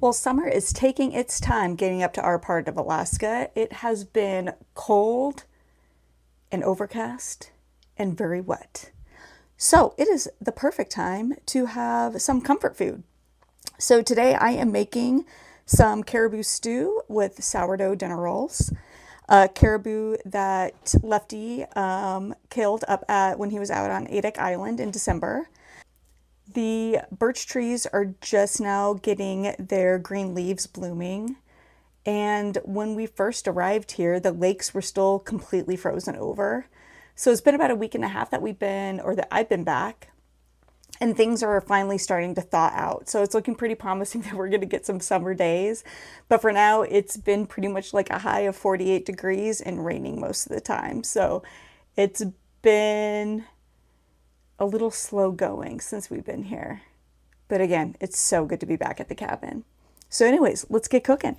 Well, summer is taking its time getting up to our part of Alaska. It has been cold and overcast and very wet. So it is the perfect time to have some comfort food. So today I am making some caribou stew with sourdough dinner rolls. Caribou that Lefty killed up at when he was out on Adak Island in December. The birch trees are just now getting their green leaves blooming. And when we first arrived here, the lakes were still completely frozen over. So it's been about a week and a half that I've been back. And things are finally starting to thaw out. So it's looking pretty promising that we're going to get some summer days. But for now, it's been pretty much like a high of 48 degrees and raining most of the time. So it's been a little slow going since we've been here. But again, it's so good to be back at the cabin. So anyways, let's get cooking.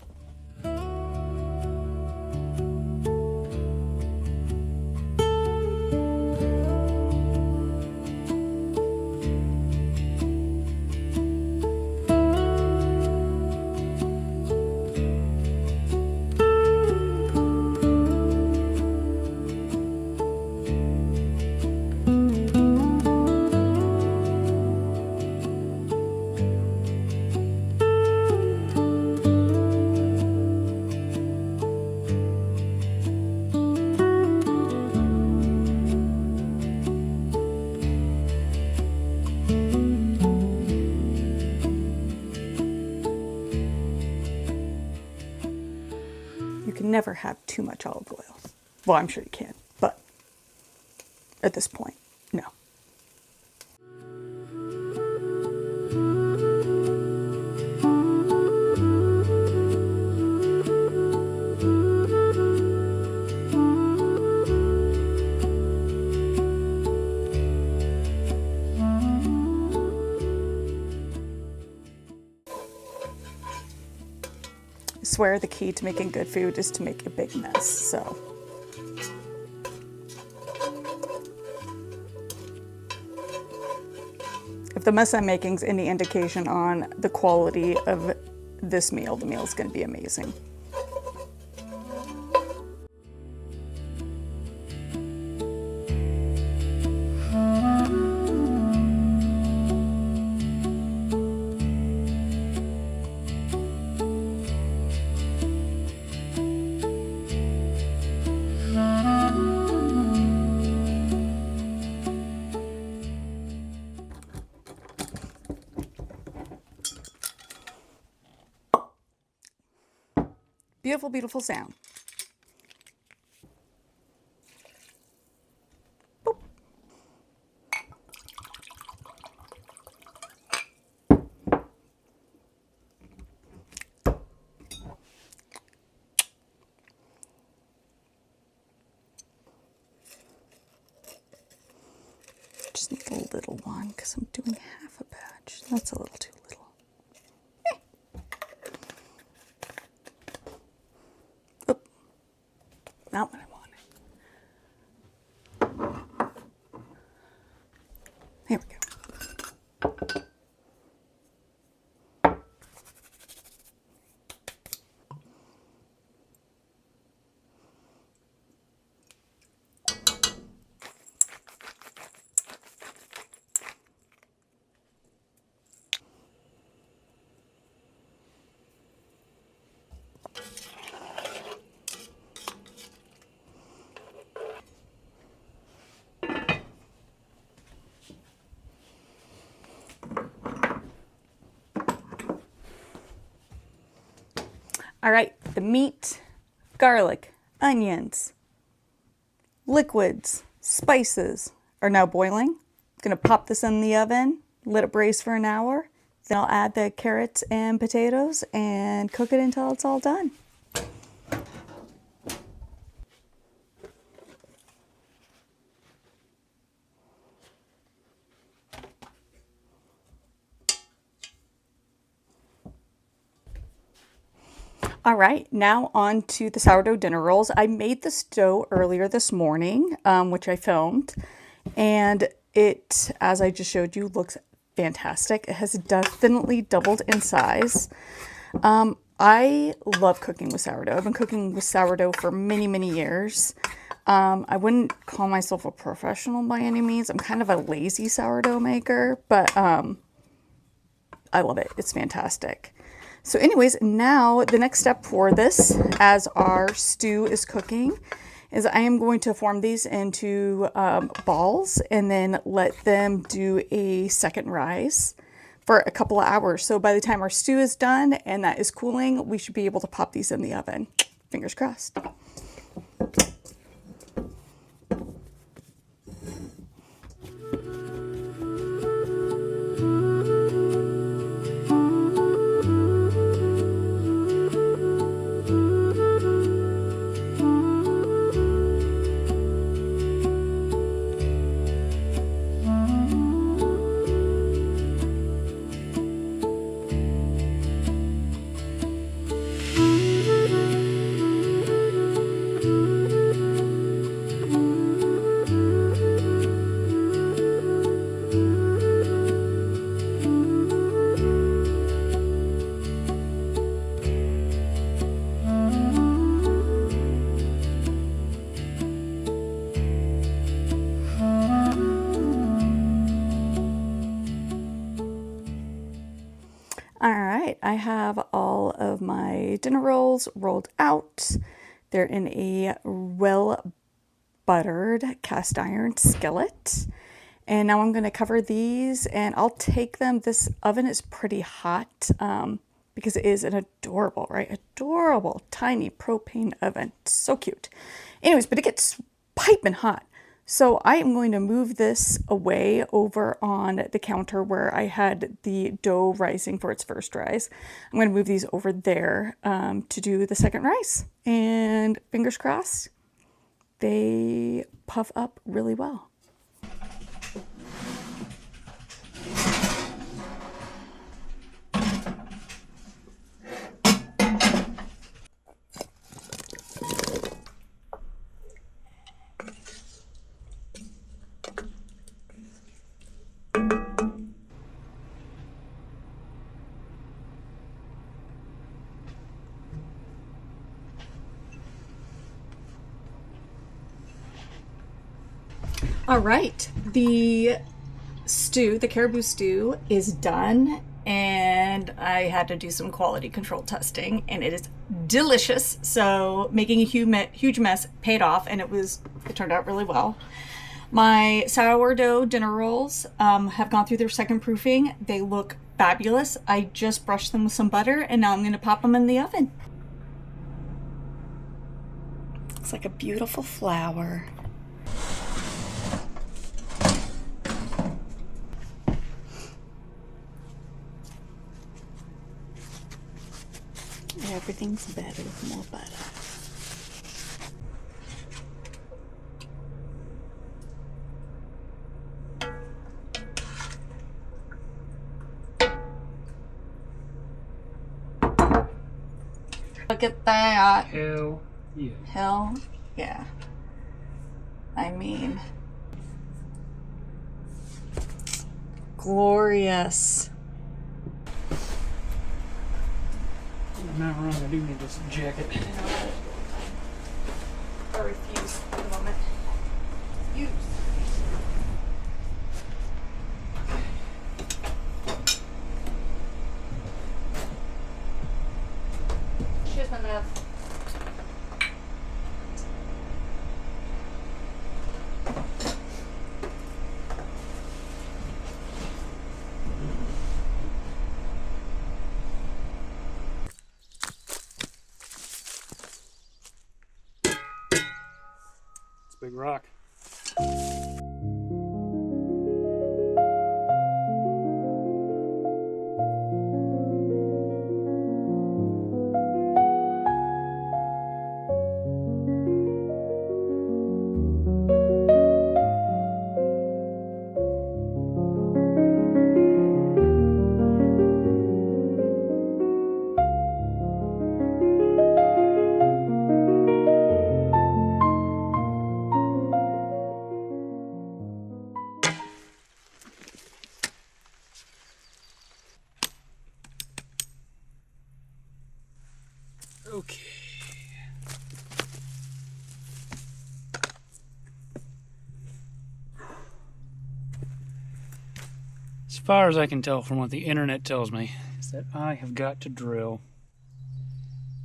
You can never have too much olive oil. Well, I'm sure you can, but at this point, no. I swear the key to making good food is to make a big mess, so. If the mess I'm making is any indication on the quality of this meal, the meal is going to be amazing. Beautiful, beautiful sound. Boop. Just need a little one because I'm doing half a batch. That's a little too little. Not what I wanted. Here we go. All right, the meat, garlic, onions, liquids, spices are now boiling. I'm gonna pop this in the oven, let it braise for an hour. Then I'll add the carrots and potatoes and cook it until it's all done. All right, now on to the sourdough dinner rolls. I made this dough earlier this morning, which I filmed, and it, as I just showed you, looks fantastic. It has definitely doubled in size. I love cooking with sourdough. I've been cooking with sourdough for many, many years. I wouldn't call myself a professional by any means. I'm kind of a lazy sourdough maker, but I love it. It's fantastic. So anyways, now the next step for this, as our stew is cooking, is I am going to form these into balls and then let them do a second rise for a couple of hours. So by the time our stew is done and that is cooling, we should be able to pop these in the oven. Fingers crossed. All right, I have all of my dinner rolls rolled out. They're in a well buttered cast iron skillet. And now I'm going to cover these and I'll take them. This oven is pretty hot because it is an adorable, right? Adorable, tiny propane oven. So cute. Anyways, but it gets piping hot. So I am going to move this away over on the counter where I had the dough rising for its first rise. I'm going to move these over there to do the second rise. And fingers crossed, they puff up really well. All right, the stew, the caribou stew is done, and I had to do some quality control testing, and it is delicious. So making a huge mess paid off, and it turned out really well. My sourdough dinner rolls have gone through their second proofing. They look fabulous. I just brushed them with some butter, and now I'm going to pop them in the oven. It's like a beautiful flower. Everything's better with more butter. Look at that. Hell yeah. Hell yeah. I mean, glorious. I'm not wrong, I do need this jacket. I refuse for the moment. Use. Here's my love. Big rock. Okay. As far as I can tell from what the internet tells me, is that I have got to drill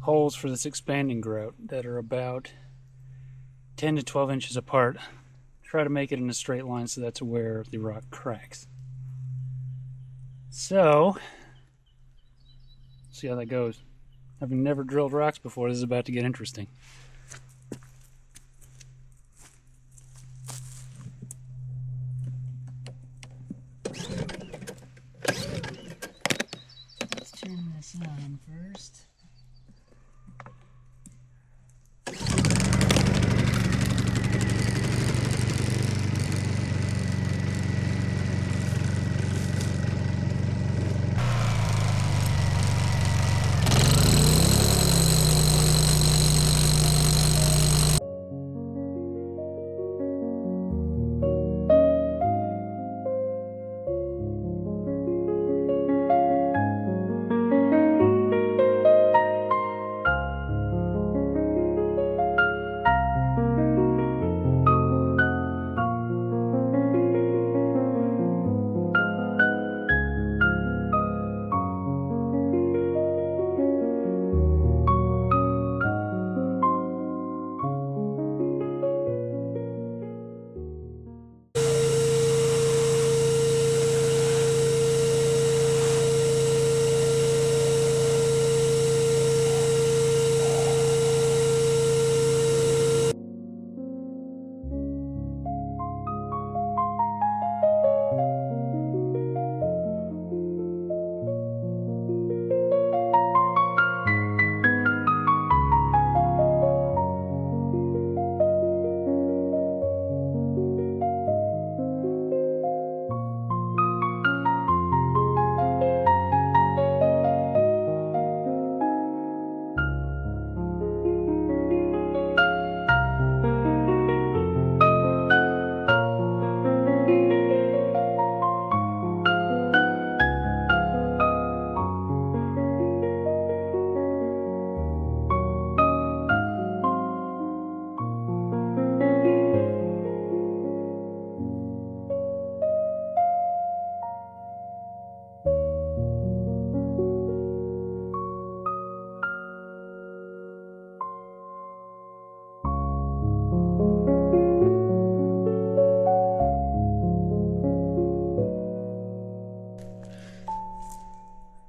holes for this expanding grout that are about 10 to 12 inches apart. Try to make it in a straight line so that's where the rock cracks. So, see how that goes. Having never drilled rocks before, this is about to get interesting. Let's turn this on first.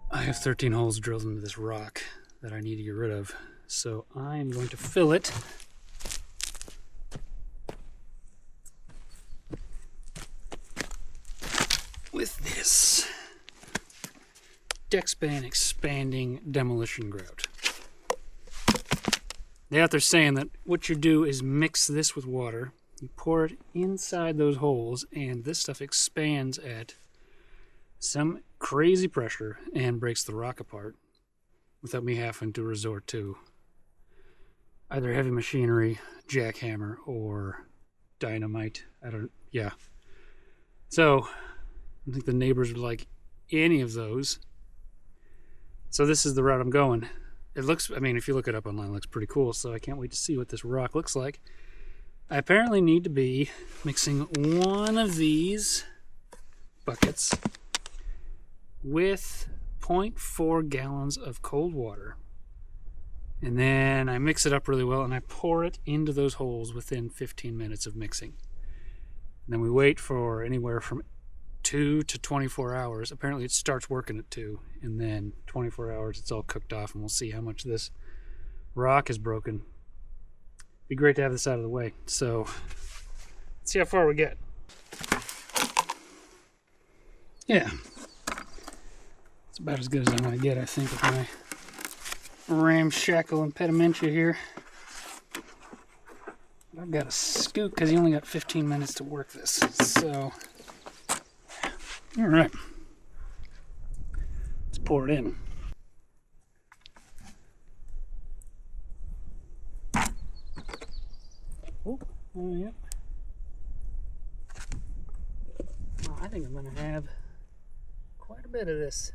I have 13 holes drilled into this rock that I need to get rid of, so I am going to fill it with this Dexpan expanding demolition grout. The author's saying that what you do is mix this with water, you pour it inside those holes, and this stuff expands at some crazy pressure and breaks the rock apart without me having to resort to either heavy machinery, jackhammer, or dynamite. So I don't think the neighbors would like any of those. So this is the route I'm going. It looks, I mean, if you look it up online, it looks pretty cool, so I can't wait to see what this rock looks like. I apparently need to be mixing one of these buckets with 0.4 gallons of cold water, and then I mix it up really well and I pour it into those holes within 15 minutes of mixing. And then we wait for anywhere from 2 to 24 hours. Apparently it starts working at 2, and then 24 hours it's all cooked off, and we'll see how much this rock is broken. Be great to have this out of the way. So let's see how far we get. Yeah, it's about as good as I'm going to get, I think, with my ramshackle impedimenta here. I've got to scoot because you only got 15 minutes to work this. So, all right, let's pour it in. Oh, yep. Well, I think I'm going to have quite a bit of this.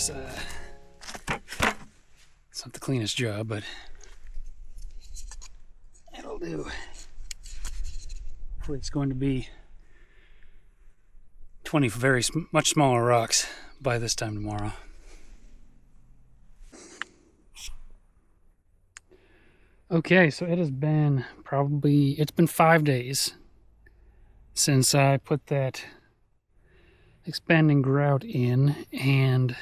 It's not the cleanest job, but it'll do. Hopefully it's going to be 20 much smaller rocks by this time tomorrow. Okay, so it has been it's been 5 days since I put that expanding grout in, and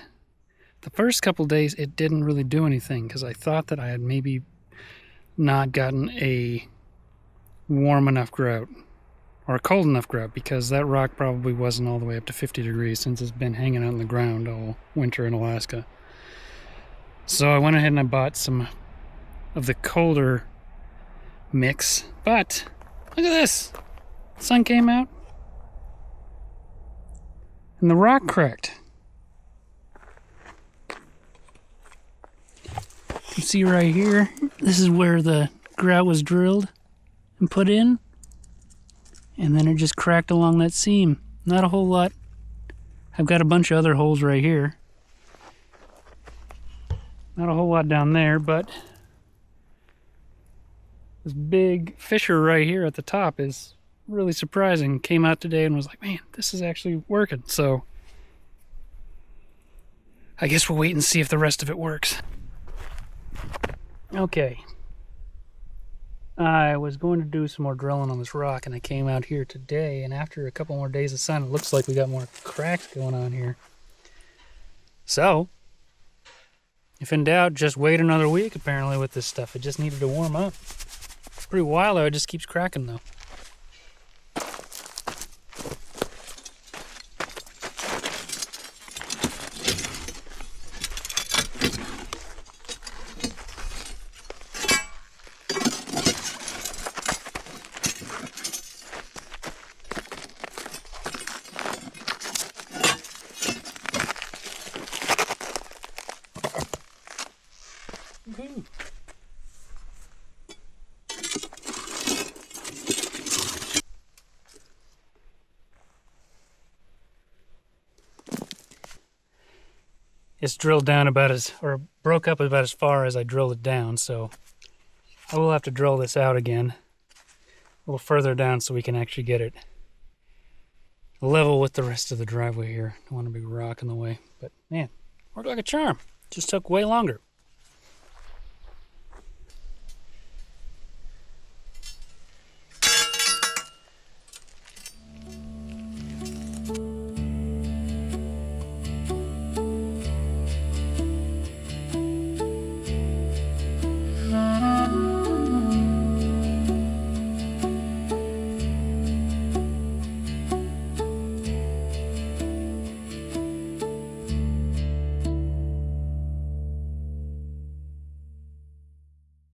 the first couple days it didn't really do anything because I thought that I had maybe not gotten a warm enough grout or a cold enough grout, because that rock probably wasn't all the way up to 50 degrees since it's been hanging out in the ground all winter in Alaska. So I went ahead and I bought some of the colder mix, but look at this, the sun came out and the rock cracked. You can see right here, this is where the grout was drilled and put in, and then it just cracked along that seam. Not a whole lot. I've got a bunch of other holes right here. Not a whole lot down there, but this big fissure right here at the top is really surprising. Came out today and was like, man, this is actually working. So I guess we'll wait and see if the rest of it works. Okay. I was going to do some more drilling on this rock, and I came out here today, and after a couple more days of sun, it looks like we got more cracks going on here. So, if in doubt, just wait another week, apparently, with this stuff. It just needed to warm up. It's pretty wild, though. It just keeps cracking, though. Woo-hoo. It's drilled down or broke up about as far as I drilled it down, so I will have to drill this out again a little further down so we can actually get it level with the rest of the driveway here. Don't want a big rock in the way, but man, worked like a charm. Just took way longer.